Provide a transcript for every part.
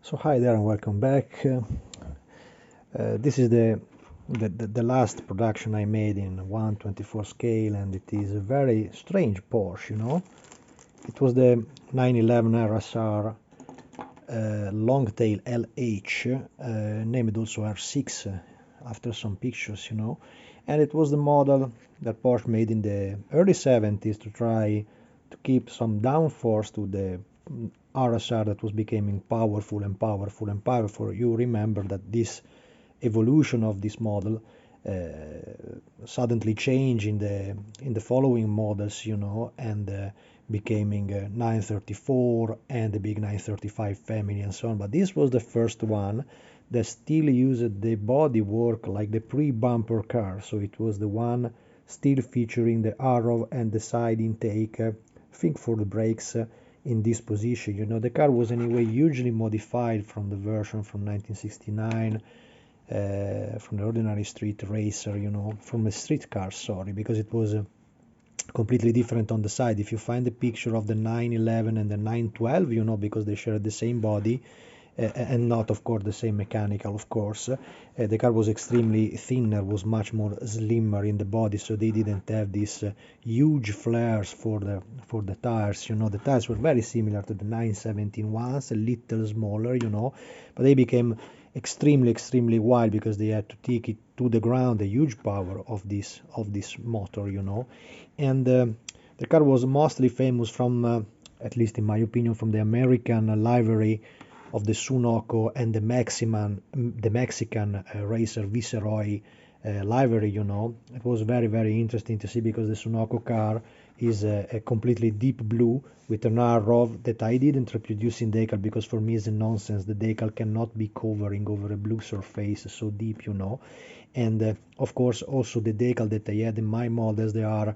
So hi there and welcome back. This is the last production I made in 1/24 scale, and it is a very strange Porsche, you know. It was the 911 RSR Longtail LH, named also R6 after some pictures, you know. And it was the model that Porsche made in the early 70s to try to keep some downforce to the RSR that was becoming powerful and powerful and powerful. You remember that this evolution of this model suddenly changed in the following models, you know, and becoming 934 and the big 935 family and so on. But this was the first one that still used the body work like the pre-bumper car. So it was the one still featuring the arrow and the side intake, I think for the brakes in this position. You know, the car was anyway hugely modified from the version from 1969, from the ordinary street racer, you know, from a street car, sorry, because it was completely different on the side. If you find the picture of the 911 and the 912, you know, because they share the same body, and not of course the same mechanical, of course, the car was extremely thinner, was much more slimmer in the body, so they didn't have these huge flares for the tires. You know, the tires were very similar to the 917 ones, a little smaller, you know, but they became extremely wide because they had to take it to the ground, the huge power of this motor, you know. And the car was mostly famous from at least in my opinion, from the American livery of the Sunoco and the Mexican racer Viceroy livery, you know. It was very interesting to see because the Sunoco car is a completely deep blue with an arrow that I didn't reproduce in decal because for me it's a nonsense. The decal cannot be covering over a blue surface so deep, you know. And of course also the decal that I had in my models, they are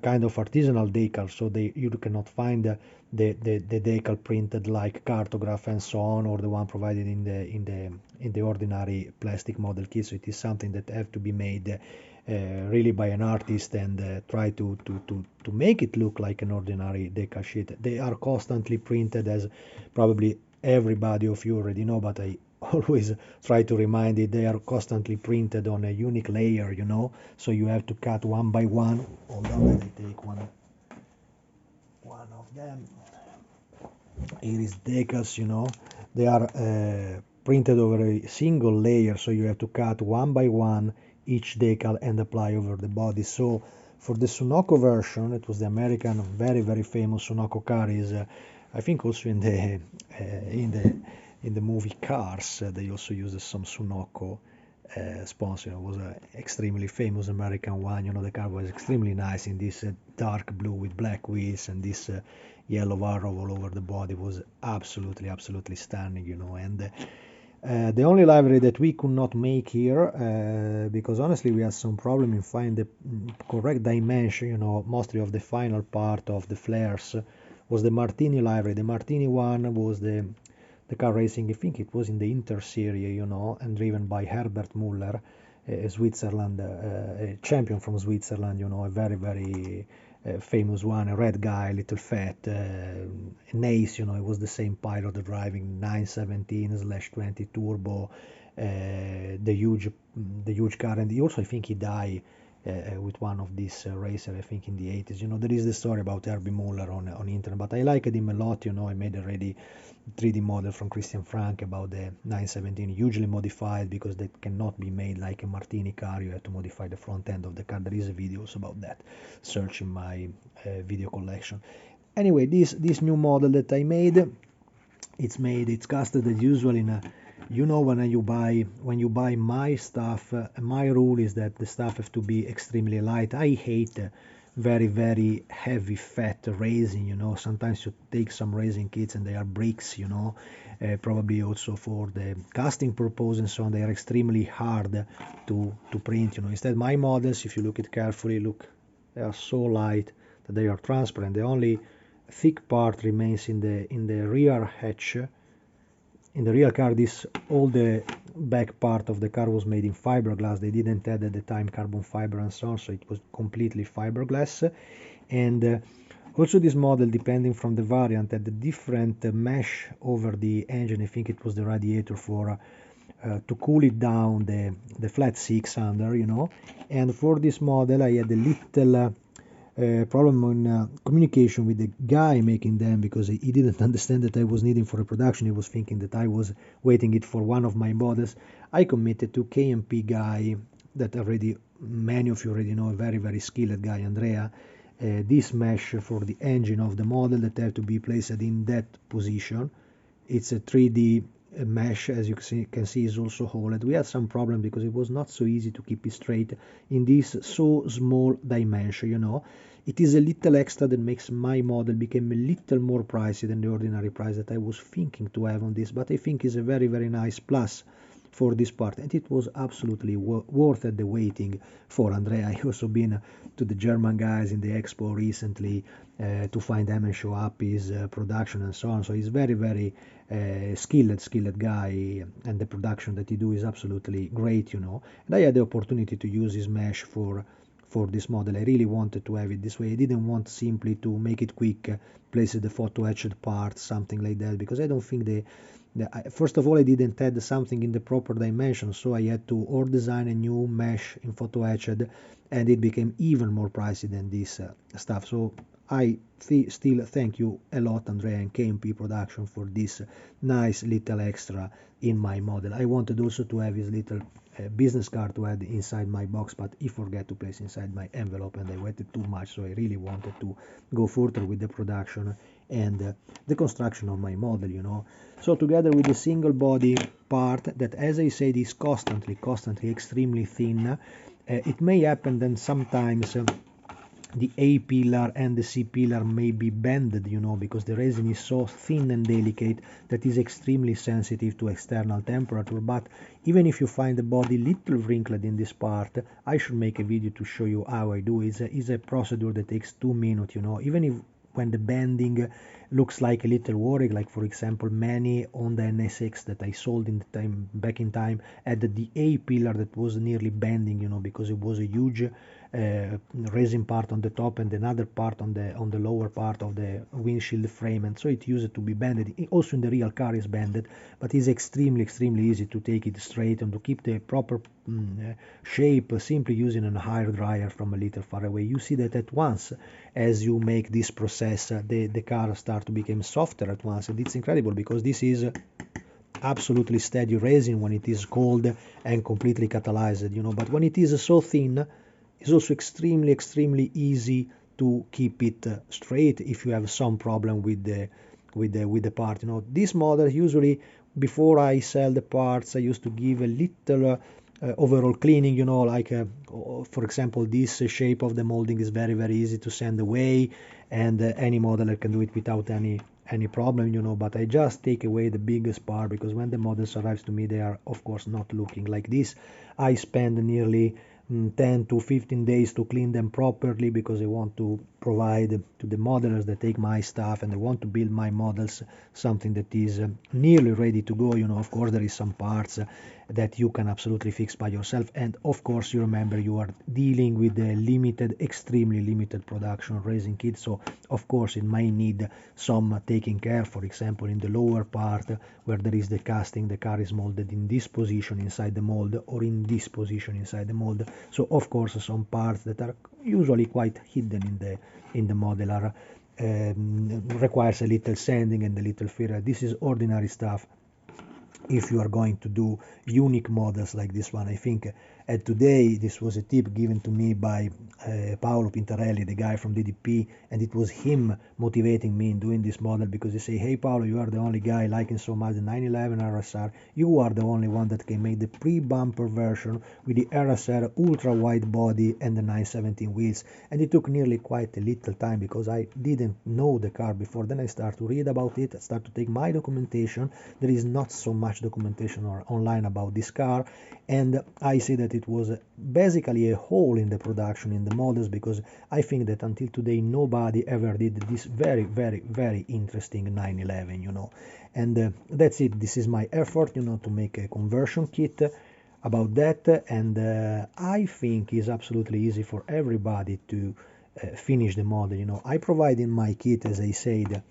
kind of artisanal decal, so you cannot find the decal printed like cartograph and so on, or the one provided in the ordinary plastic model kit. So it is something that have to be made really by an artist and try to make it look like an ordinary decal sheet. They are constantly printed, as probably everybody of you already know, but I always try to remind it, they are constantly printed on a unique layer, you know, so you have to cut one by one. Hold on, let me take one of them. Here is decals, you know, they are printed over a single layer, so you have to cut one by one each decal and apply over the body. So for the Sunoco version, it was the American very famous Sunoco car, is I think also in the movie Cars, they also used some Sunoco sponsor. It was an extremely famous American one. You know, the car was extremely nice in this dark blue with black wheels, and this yellow arrow all over the body was absolutely stunning, you know. And the only livery that we could not make here, because honestly we had some problem in finding the correct dimension, you know, mostly of the final part of the flares, was the Martini livery. The Martini one was the car racing, I think it was in the Inter Serie, you know, and driven by Herbert Muller, a Switzerland, a champion from Switzerland, you know, a very famous one, a red guy, little fat, an ace, you know. It was the same pilot driving 917/20 turbo, the huge car, and he also, I think, he died with one of these racers, I think in the 80s. You know, there is the story about Herbie Muller on internet, but I liked him a lot, you know. I made already 3D model from Christian Frank about the 917, hugely modified because they cannot be made like a Martini car. You have to modify the front end of the car. There is videos about that. Search in my video collection. Anyway, this new model that I made, it's casted as usual in a, you know, when you buy my stuff, my rule is that the stuff have to be extremely light. I hate very heavy fat resin, you know. Sometimes you take some resin kits and they are bricks, you know, probably also for the casting purpose and so on. They are extremely hard to print, you know. Instead, my models, if you look at carefully, look, they are so light that they are transparent. The only thick part remains in the rear hatch. In the real car, all the back part of the car was made in fiberglass. They didn't add at the time carbon fiber and so on, so it was completely fiberglass. And Also, this model, depending from the variant, had a different mesh over the engine. I think it was the radiator for to cool it down, the flat 600, you know. And for this model, I had a little problem in communication with the guy making them, because he didn't understand that I was needing for a production. He was thinking that I was waiting it for one of my models. I committed to KMP guy that already many of you already know, a very, very skilled guy, Andrea. This mesh for the engine of the model that have to be placed in that position. It's a 3D mesh, as you can see is also holed. We had some problem because it was not so easy to keep it straight in this so small dimension, you know. It is a little extra that makes my model become a little more pricey than the ordinary price that I was thinking to have on this, but I think is a very, very nice plus for this part, and it was absolutely worth it, the waiting for Andrea. I also been to the German guys in the expo recently to find them and show up his production and so on. So he's very, very skilled guy, and the production that he do is absolutely great, you know. And I had the opportunity to use his mesh for this model. I really wanted to have it this way. I didn't want simply to make it quick, place the photo etched part, something like that, because I don't think first of all, I didn't add something in the proper dimension, so I had to or design a new mesh in photo etched, and it became even more pricey than this stuff. So I still thank you a lot, Andrea and KMP Production, for this nice little extra in my model. I wanted also to have his little business card to add inside my box, but he forgot to place inside my envelope, and I waited too much, so I really wanted to go further with the production and the construction of my model, you know. So together with the single body part that, as I said, is constantly extremely thin, it may happen that sometimes the A pillar and the C pillar may be bended, you know, because the resin is so thin and delicate that is extremely sensitive to external temperature. But even if you find the body little wrinkled in this part, I should make a video to show you how I do it. It's a procedure that takes 2 minutes, you know. Even if when the bending looks like a little worry, like for example many on the NSX that I sold in the time back in time had the A pillar that was nearly bending, you know, because it was a huge resin part on the top and another part on the lower part of the windshield frame, and so it used to be bended. Also in the real car is bended, but it's extremely easy to take it straight and to keep the proper shape simply using a hair dryer from a little far away. You see that at once as you make this process the car start to become softer at once, and it's incredible because this is absolutely steady resin when it is cold and completely catalyzed, you know, but when it is so thin it's also extremely easy to keep it straight if you have some problem with the part, you know. This model usually before I sell the parts I used to give a little overall cleaning, you know, like for example this shape of the molding is very easy to send away, and any modeler can do it without any problem, you know, but I just take away the biggest part because when the models arrives to me they are of course not looking like this. I spend nearly 10 to 15 days to clean them properly because I want to provide to the modelers that take my stuff and they want to build my models something that is nearly ready to go, you know. Of course there is some parts that you can absolutely fix by yourself, and of course you remember you are dealing with a limited, extremely limited production resin kit, so of course it might need some taking care. For example, in the lower part where there is the casting, the car is molded in this position inside the mold or in this position inside the mold, so of course some parts that are usually quite hidden in the model are requires a little sanding and a little filler. This is ordinary stuff if you are going to do unique models like this one. I think today this was a tip given to me by Paolo Pintarelli, the guy from DDP, and it was him motivating me in doing this model because he say, hey Paolo, you are the only guy liking so much the 911 RSR, you are the only one that can make the pre-bumper version with the RSR ultra wide body and the 917 wheels. And it took nearly quite a little time because I didn't know the car before. Then I start to read about it, start to take my documentation. There is not so much documentation online about this car, and I see that it was basically a hole in the production in the models because I think that until today nobody ever did this very interesting 911, you know. And that's it. This is my effort, you know, to make a conversion kit about that, and I think it's absolutely easy for everybody to finish the model. You know, I provide in my kit, as I said,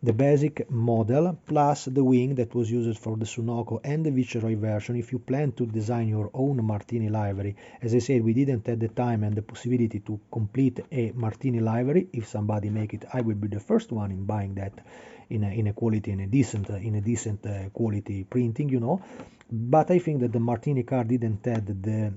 the basic model plus the wing that was used for the Sunoco and the Viceroy version. If you plan to design your own Martini livery, as I said, we didn't have the time and the possibility to complete a Martini livery. If somebody make it, I will be the first one in buying that in a quality, in a decent quality printing, you know. But I think that the Martini car didn't have the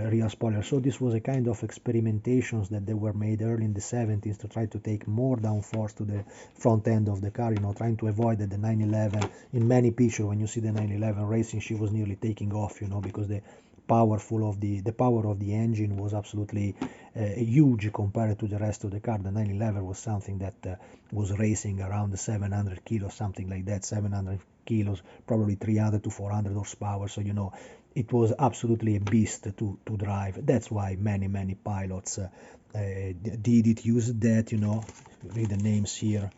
real spoiler, so this was a kind of experimentations that they were made early in the 70s to try to take more downforce to the front end of the car, you know, trying to avoid that the 911, in many pictures when you see the 911 racing, she was nearly taking off, you know, because the power of the engine was absolutely huge compared to the rest of the car. The 911 was something that was racing around 700 kilos, something like that, 700 kilos, probably 300 to 400 horsepower. So, you know, it was absolutely a beast to drive. That's why many pilots did it, use that, you know. Read the names here.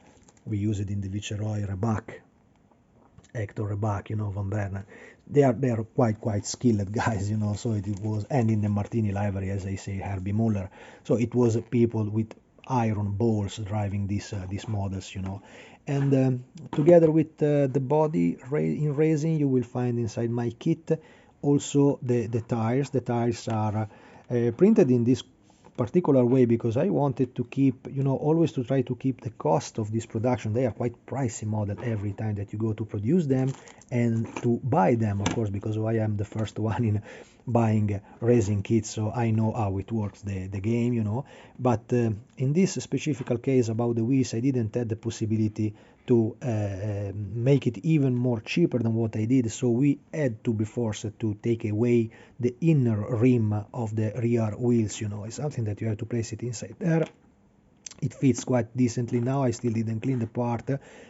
We use it in the Viceroy, Rebach, Hector Rebach, you know, Van Bernen. They are quite skilled guys, you know. So it was, and in the Martini livery, as I say, Herbie Muller. So it was people with iron balls driving these models, you know. And together with the body in resin, you will find inside my kit also the tires. The tires are printed in this particular way because I wanted to keep, you know, always to try to keep the cost of this production. They are quite pricey model every time that you go to produce them and to buy them, of course, because I am the first one in buying resin kits, so I know how it works, the game, you know. But in this specific case about the wheels, I didn't have the possibility to make it even more cheaper than what I did, so we had to be forced to take away the inner rim of the rear wheels, you know. It's something that you have to place it inside there. It fits quite decently now. I still didn't clean the part,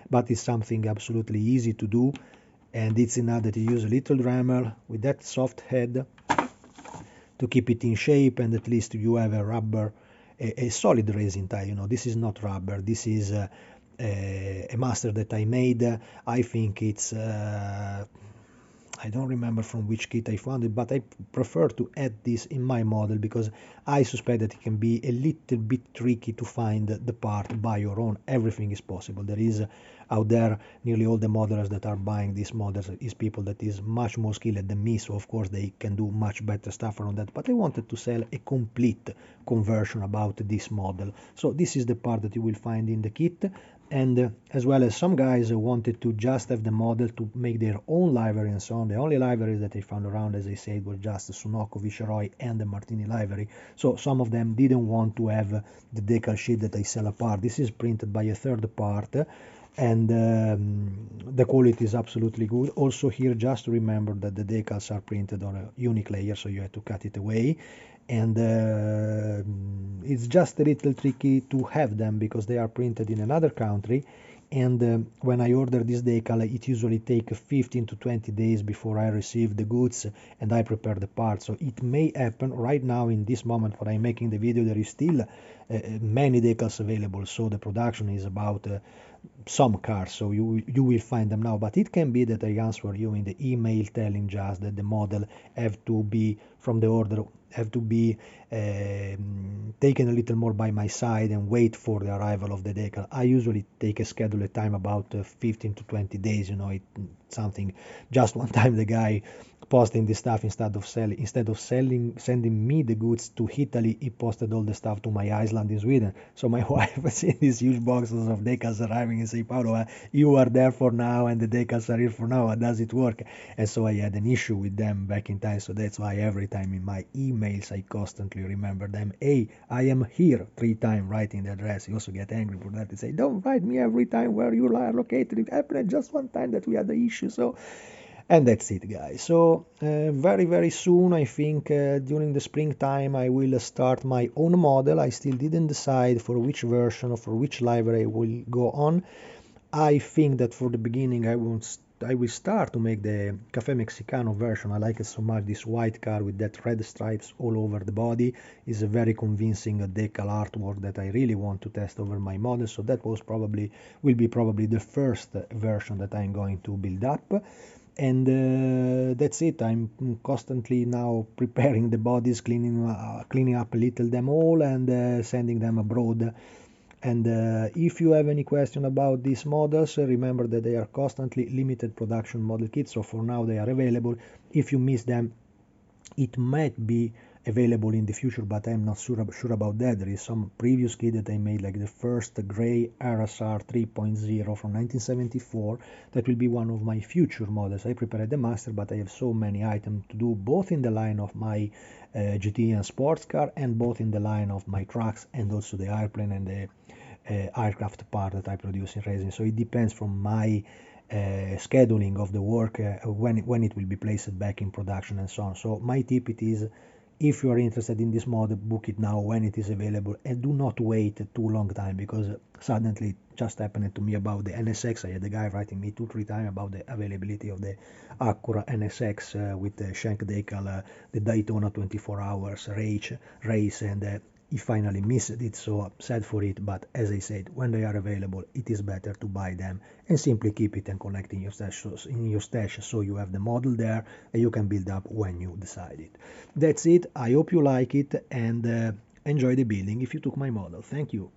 but it's something absolutely easy to do, and it's enough that you use a little Dremel with that soft head to keep it in shape, and at least you have a rubber, a solid resin tire. You know, this is not rubber, this is a master that I made. I think it's I don't remember from which kit I found it, but I prefer to add this in my model because I suspect that it can be a little bit tricky to find the part by your own. Everything is possible. There is out there, nearly all the modelers that are buying these models is people that is much more skilled than me, so of course they can do much better stuff around that. But I wanted to sell a complete conversion about this model. So this is the part that you will find in the kit. And as well as some guys wanted to just have the model to make their own livery and so on. The only liveries that I found around, as I said, were just the Sunoco, Viceroy and the Martini livery. So some of them didn't want to have the decal sheet that I sell apart. This is printed by a third part, and the quality is absolutely good. Also here, just remember that the decals are printed on a unique layer, so you have to cut it away. And it's just a little tricky to have them because they are printed in another country, and when I order this decal, it usually takes 15 to 20 days before I receive the goods and I prepare the parts. So it may happen right now in this moment when I'm making the video, there is still many decals available, so the production is about some cars, so you will find them now. But it can be that I answer you in the email telling just that the model have to be from the order, have to be taken a little more by my side and wait for the arrival of the decal. I usually take a scheduled time about 15 to 20 days, you know. Something, just one time the guy posting the stuff instead of sending me the goods to Italy, he posted all the stuff to my Iceland in Sweden. So my wife has seen these huge boxes of decals arriving in Sao Paulo. You are there for now and the decals are here for now. How does it work? And so I had an issue with them back in time. So that's why every time in my emails I constantly remember them. Hey, I am here 3 times writing the address. You also get angry for that. They say, don't write me every time where you are located. It happened just one time that we had the issue. So, and that's it, guys. So very soon, I think during the springtime, I will start my own model. I still didn't decide for which version or for which livery I will go on. I think that for the beginning I will start to make the Café Mexicano version. I like it so much. This white car with that red stripes all over the body is a very convincing decal artwork that I really want to test over my model. So that will be probably the first version that I'm going to build up. And that's it. I'm constantly now preparing the bodies, cleaning up a little them all, and sending them abroad. And if you have any question about these models, remember that they are constantly limited production model kits, so for now they are available. If you miss them, it might be available in the future, but I'm not sure about that. There is some previous kit that I made, like the first gray RSR 3.0 from 1974. That will be one of my future models. I prepared the master, but I have so many items to do, both in the line of my GT and sports car, and both in the line of my trucks, and also the airplane and the aircraft part that I produce in resin. So it depends from my scheduling of the work, when it will be placed back in production and so on. So my tip it is, if you are interested in this model, book it now when it is available, and do not wait too long time, because suddenly it just happened to me about the NSX. I had a guy writing me 2-3 times about the availability of the Acura NSX with the shank decal, the Daytona 24 hours race, and he finally missed it, so sad for it. But as I said, when they are available, it is better to buy them and simply keep it and collect in your stash, so you have the model there and you can build up when you decide it. That's it. I hope you like it, and enjoy the building if you took my model. Thank you.